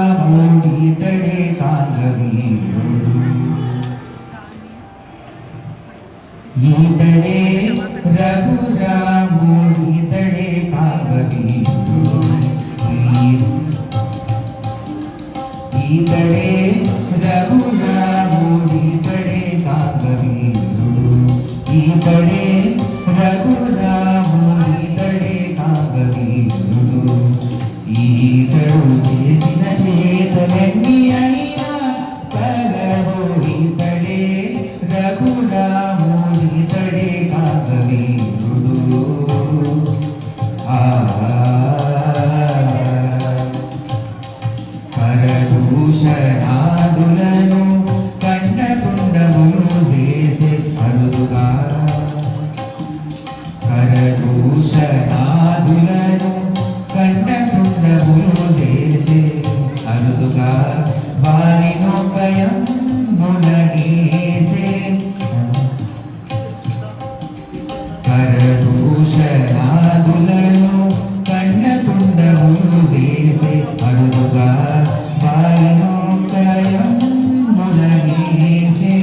రఘురాముడితడే కాంగవీరుడు ఈతడే రఘురాముడితడే కాంగవీరుడు ఈతడే రఘురాముడితడే కాంగవీరుడు ఈతడే రఘురాముడితడే కాంగవీరుడు ఈతడు చేసిన చేతలన్నీ అయినా కలవు ఈతడే రఘురాముడితడే కాంగవీరుడు కరదూషణాదులను కండతుండములు చేసే అరుదుగా కరదూషణాదులను కండతుండములు చేసే అరుదుగా వారినొకయం మునగేసే కరదూషణాదులను కండతుండములు చేసే అరుదుగా వారినొకయం మునగేసే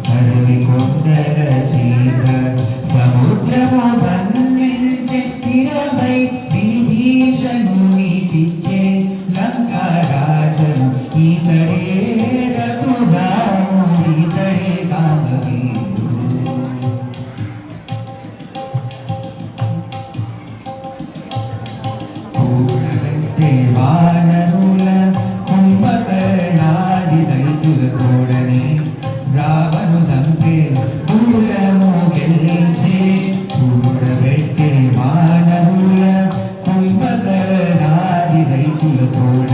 సర్వి కొండల చీత సముద్రము బంధించే 20 విభీషణునికిచ్చే లంకారాజను ఈతడే రఘురాముడితడే కాంగవీరుడు కూడబెట్టే వానరుల కుంభకర్ణాది దైతుల తోడని రావణు సంపే పూలము గెలిచే కూడబెట్టే వానరుల కుంభకర్ణాది దైతుల తోడ